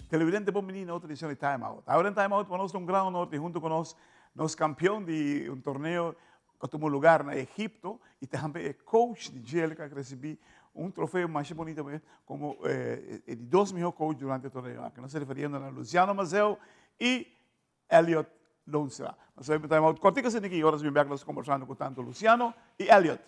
Televidente bom menino, outra edição de Time Out. Agora em Time Out, nós um grande honor junto com nós campeão de torneio que tomou lugar na Egipto e também é coach de Angélica, que recebi troféu mais bonito como de 2 melhores coaches durante o torneio. Que nós se referindo a Luciano Mazeu e Elliot Lonstra. Nós vamos Time Out. Cortica-se aqui, horas me nós conversando com tanto Luciano e Elliot.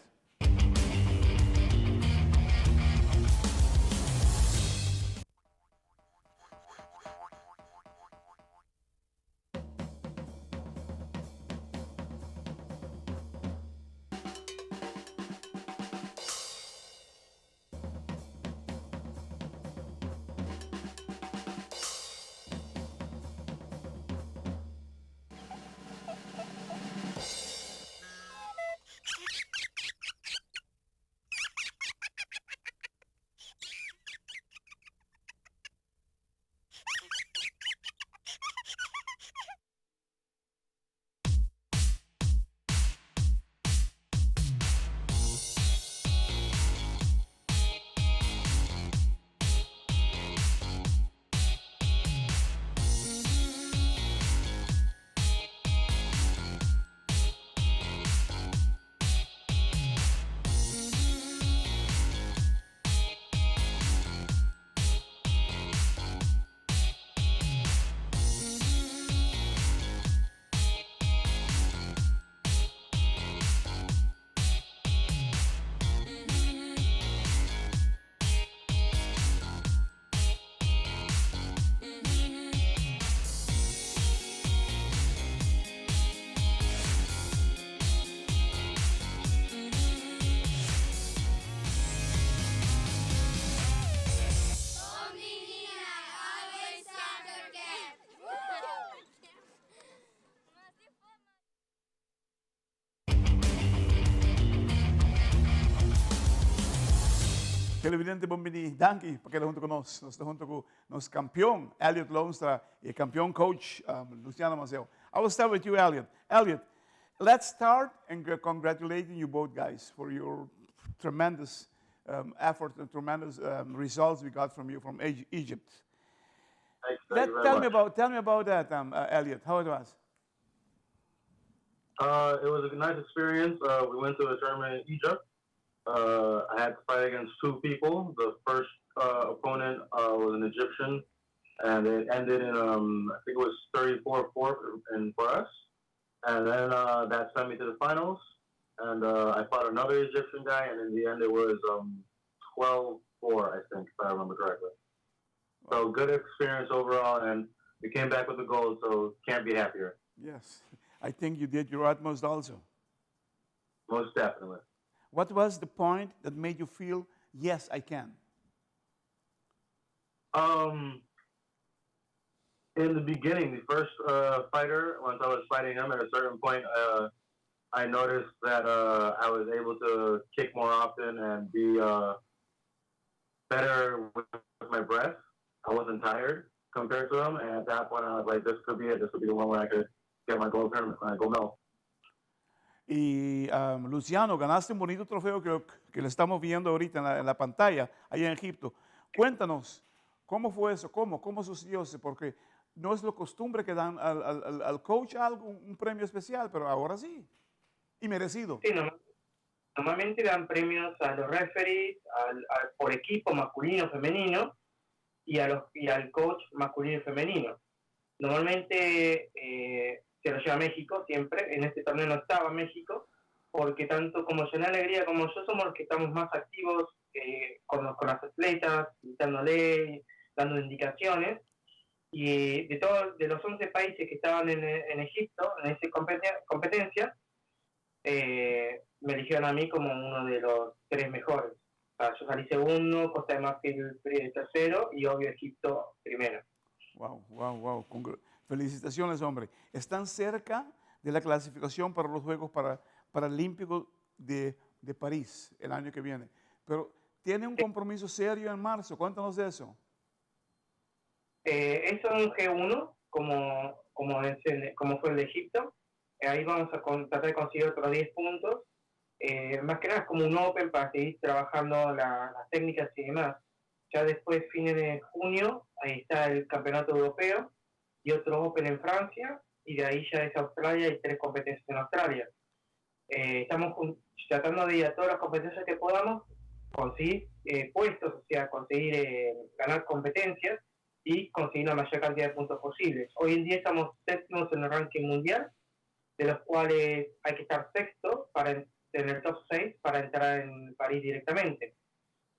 Televidente Bombini, danke, porque está junto con nosotros. Está junto con nuestro campeón, Elliot Lonstra, y el campeón coach, Luciano Mazeu. I will start with you, Elliot. Elliot, let's start and congratulating you both guys for your tremendous effort and tremendous results we got from you from Egypt. Tell me about that, Elliot. How it was? It was a nice experience. We went to a tournament in Egypt. I had to fight against 2 people. The first opponent was an Egyptian, and it ended in, I think it was 34-4 for us. And then that sent me to the finals, and I fought another Egyptian guy, and in the end it was 12-4, I think, if I remember correctly. So good experience overall, and we came back with the gold, so can't be happier. Yes, I think you did your utmost also. Most definitely. What was the point that made you feel, yes, I can? In the beginning, the first fighter, once I was fighting him, at a certain point, I noticed that I was able to kick more often and be better with my breath. I wasn't tired compared to him, and at that point, I was like, this could be it. This could be the one where I could get my gold medal. Y Luciano, ganaste un bonito trofeo que le estamos viendo ahorita en la pantalla, allá en Egipto. Cuéntanos, ¿cómo fue eso? ¿Cómo sucedió eso? Porque no es la costumbre que dan al coach algo, un premio especial, pero ahora sí, y merecido. Sí, normalmente dan premios a los referees, por equipo masculino, femenino, y al coach masculino y femenino. Normalmente se lo lleva México siempre. En este torneo no estaba México, porque tanto como Yana Alegría como yo somos los que estamos más activos con las atletas, gritándole, dando indicaciones. Y de los 11 países que estaban en Egipto, en esa competencia, me eligieron a mí como uno de los 3 mejores. O sea, yo salí segundo, Costa de Marfil tercero y obvio Egipto primero. Wow. Felicitaciones, hombre. Están cerca de la clasificación para los Juegos Paralímpicos de París el año que viene. Pero tiene un compromiso serio en marzo. Cuéntanos de eso. Eso es un G1, como fue el de Egipto. Ahí vamos a tratar de conseguir otros 10 puntos. Más que nada es como un open para seguir trabajando las técnicas y demás. ya después, fines de junio, ahí está el Campeonato Europeo y otro Open en Francia, y de ahí ya es Australia y 3 competencias en Australia. Estamos tratando de ir a todas las competencias que podamos, conseguir puestos, o sea, conseguir ganar competencias y conseguir la mayor cantidad de puntos posibles. Hoy en día estamos séptimos en el ranking mundial, de los cuales hay que estar sexto en el top 6 para entrar en París directamente.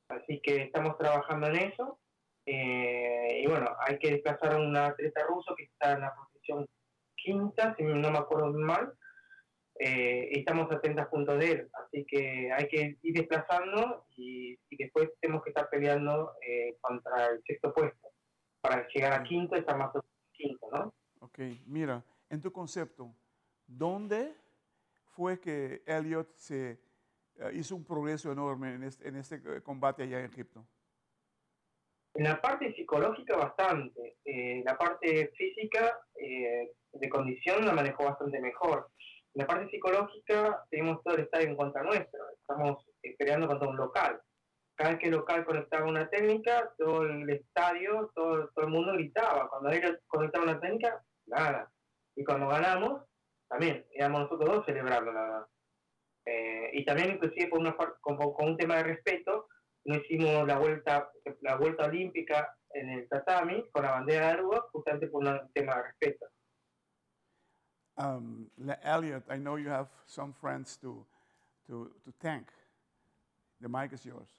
Así que estamos trabajando en eso. Y bueno, hay que desplazar a un atleta ruso que está en la posición quinta, si no me acuerdo mal. Y estamos a 30 puntos de él. Así que hay que ir desplazando y después tenemos que estar peleando contra el sexto puesto para llegar a quinto y estar más quinto, ¿no? Ok, mira, en tu concepto, ¿dónde fue que Elliot se hizo un progreso enorme en este combate allá en Egipto? En la parte psicológica bastante, la parte física de condición la manejó bastante mejor. En la parte psicológica tenemos todo el estadio en contra nuestro, estamos peleando contra un local. Cada vez que el local conectaba una técnica, todo el estadio, todo el mundo gritaba. Cuando ellos conectaban una técnica, nada. Y cuando ganamos, también, éramos nosotros dos celebrando nada. Y también inclusive con un tema de respeto, no hicimos la vuelta olímpica en el tatami con la bandera de Aruba, justamente por un tema de respeto. Elliot, I know you have some friends to thank. The mic is yours.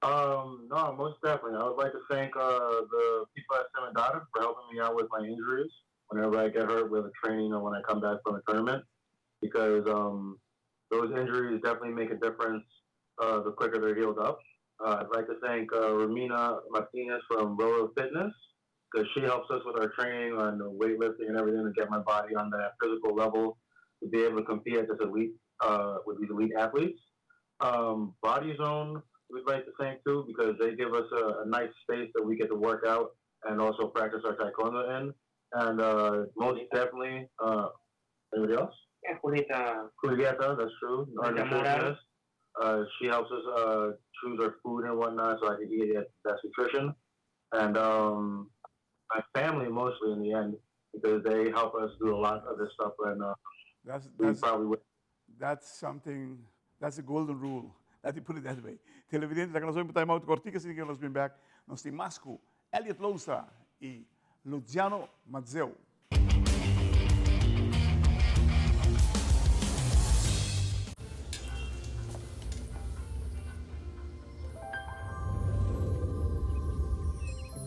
No, most definitely. I would like to thank the people at Semidata for helping me out with my injuries whenever I get hurt with a training or when I come back from a tournament, because those injuries definitely make a difference the quicker they're healed up. I'd like to thank Romina Martinez from Roro Fitness, because she helps us with our training on weightlifting and everything to get my body on that physical level to be able to compete at this elite with these elite athletes. Body Zone, we'd like to thank too, because they give us a nice space that we get to work out and also practice our taekwondo in. And most definitely, anybody else? Yeah, Julieta, that's true. Our nutritionist. She helps us choose our food and whatnot so I can eat the best nutrition. And my family mostly in the end, because they help us do a lot of this stuff. And that's something, that's a golden rule. Let me put it that way. Televidente, dacă nos vemos time out cortică, să nos bem back. Nos stimați cu Elliot Loustra și Luciano Mazzeu.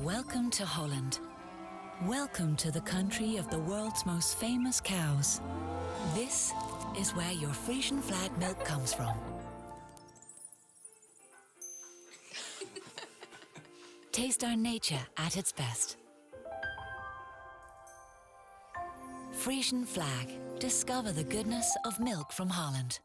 Welcome to Holland. Welcome to the country of the world's most famous cows. This is where your Frisian flag milk comes from. Taste our nature at its best. Frisian flag. Discover the goodness of milk from Holland.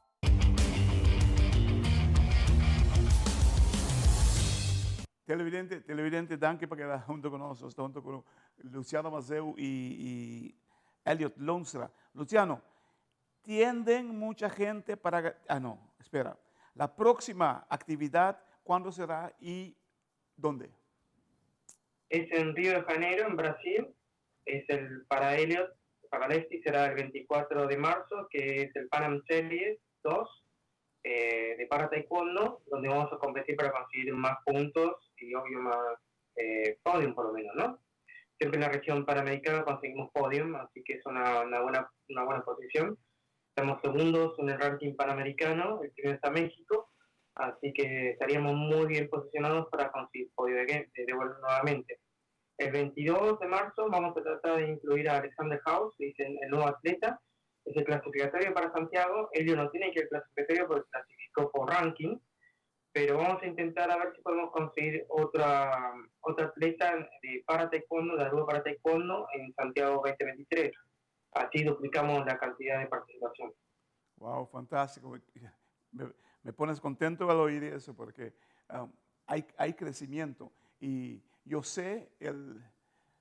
Televidente, danke por quedar junto con nosotros, junto con Luciano Mazzeu y Elliot Loustra. Luciano, tienden mucha gente para... no, espera. La próxima actividad, ¿cuándo será y dónde? Es en Río de Janeiro, en Brasil. Es para Elliot, para Lefty será el 24 de marzo, que es el Pan Am Series 2 de para taekwondo, donde vamos a competir para conseguir más puntos y obvio más podium por lo menos, ¿no? Siempre en la región panamericana conseguimos podium, así que es una buena posición. Estamos segundos en el ranking panamericano, el primero está México, así que estaríamos muy bien posicionados para conseguir podio de vuelta nuevamente. El 22 de marzo vamos a tratar de incluir a Alexander House, que es el nuevo atleta. Es el clasificatorio para Santiago. Elio no tiene que ir al clasificatorio porque clasificó por ranking, pero vamos a intentar a ver si podemos conseguir otra atleta de para taekwondo, de Aruba para taekwondo en Santiago 2023. Así duplicamos la cantidad de participación. Wow, fantástico. Me pones contento al oír eso porque hay crecimiento y yo sé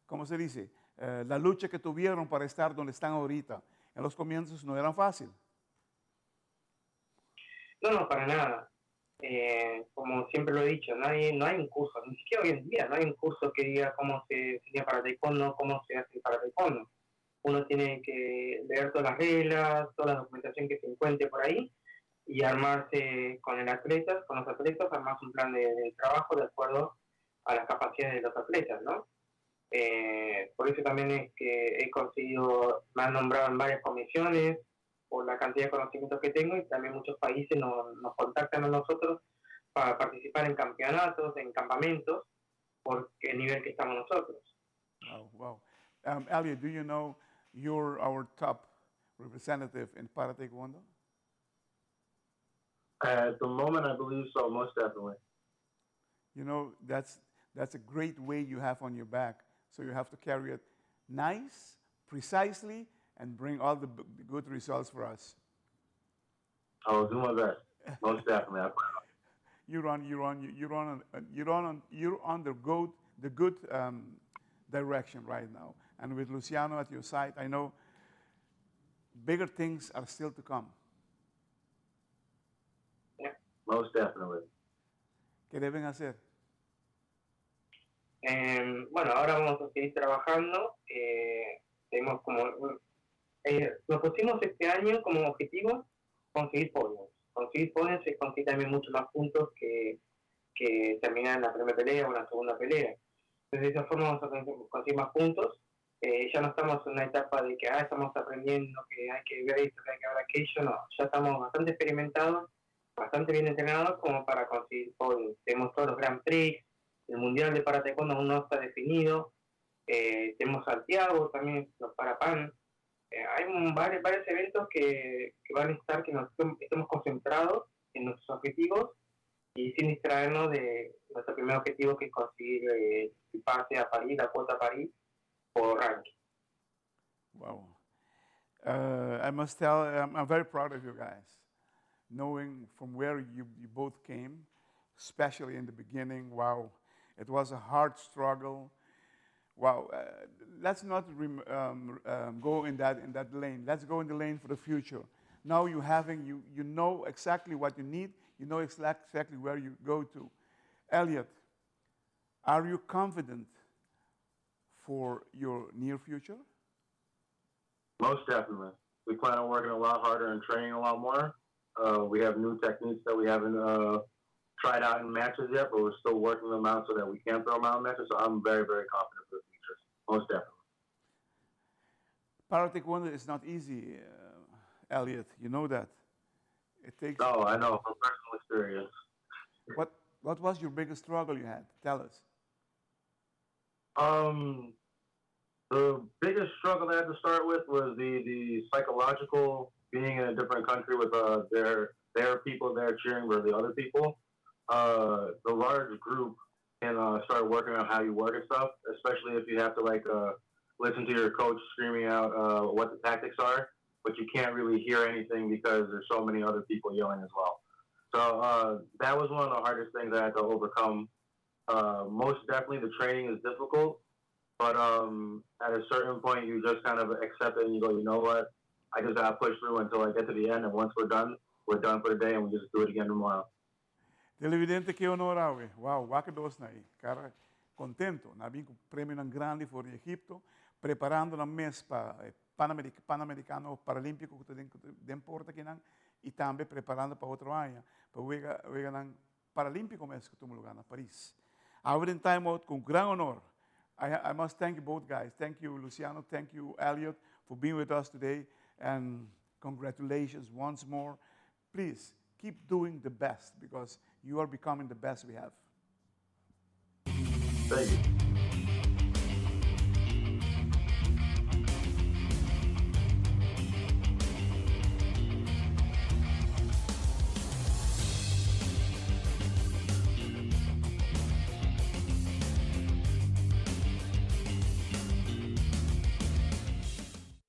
¿cómo se dice? La lucha que tuvieron para estar donde están ahorita. En los comienzos no eran fácil. No, para nada. como siempre lo he dicho, no hay un curso, ni siquiera hoy en día, no hay un curso que diga cómo se enseña para taekwondo, cómo se hace para taekwondo. Uno tiene que leer todas las reglas, toda la documentación que se encuentre por ahí y armarse con los atletas, armarse un plan de trabajo de acuerdo a las capacidades de los atletas, ¿no? Por eso también es que he conseguido, me han nombrado en varias comisiones por la cantidad de conocimientos que tengo y también muchos países nos contactan a nosotros para participar en campeonatos, en campamentos, por el nivel que estamos nosotros. Wow, wow. Elliot, do you know you're our top representative in para taekwondo? At the moment, I believe so, most definitely. You know, that's a great weight you have on your back. So you have to carry it nice, precisely, and bring all the good results for us. I will do my best, most definitely. You're on the good direction right now. And with Luciano at your side, I know bigger things are still to come. Yeah. Most definitely. ¿Qué deben hacer? Bueno, ahora vamos a seguir trabajando. Tenemos nos pusimos este año como objetivo conseguir podios. Conseguir podios es conseguir también muchos más puntos que terminar en la primera pelea o en la segunda pelea. Entonces, de esa forma vamos a conseguir más puntos. Ya no estamos en una etapa de que estamos aprendiendo, que hay que ver esto, que hay que ver aquello. No, ya estamos bastante experimentados, bastante bien entrenados como para conseguir podios. Tenemos todos los Grand Prix. El Mundial de Para Taekwondo aún no está definido. Tenemos Santiago también, los Parapan. Hay varios eventos que van a estar que estemos concentrados en nuestros objetivos y sin distraernos de nuestro primer objetivo, que es conseguir el pase a París, la cuota a París, por ranking. Wow. I must tell, I'm very proud of you guys. Knowing from where you both came, especially in the beginning, wow. It was a hard struggle. Wow, let's not go in that lane. Let's go in the lane for the future. Now you know exactly what you need. You know exactly where you go to. Elliot, are you confident for your near future? Most definitely. We plan on working a lot harder and training a lot more. We have new techniques that we haven't tried out in matches yet, but we're still working them out so that we can throw them out in matches. So I'm very, very confident for the future. Most definitely. Para Taekwondo is not easy, Elliot. You know that. It takes. No, I know from personal experience. What was your biggest struggle you had? Tell us. The biggest struggle I had to start with was the psychological, being in a different country with their people there cheering for the other people. The large group can start working on how you work and stuff, especially if you have to listen to your coach screaming out what the tactics are, but you can't really hear anything because there's so many other people yelling as well. So that was one of the hardest things I had to overcome. Most definitely the training is difficult, but at a certain point you just kind of accept it and you go, you know what, I just gotta push through until I get to the end, and once we're done for the day and we just do it again tomorrow. Televidente que honorável. Wow, wakados na aí. Cara, contento. Na vim com prêmio nan grande for Egipto, preparando na mês para Pan-Americano Paralímpico que tem porta aqui nan, e também preparando para outro ano, para o nan Paralímpico mês que temos lugar na Paris. Our in time out com gran honor. I must thank you both guys. Thank you, Luciano. Thank you, Elliot, for being with us today. And congratulations once more. Please keep doing the best because you are becoming the best we have. Thank you.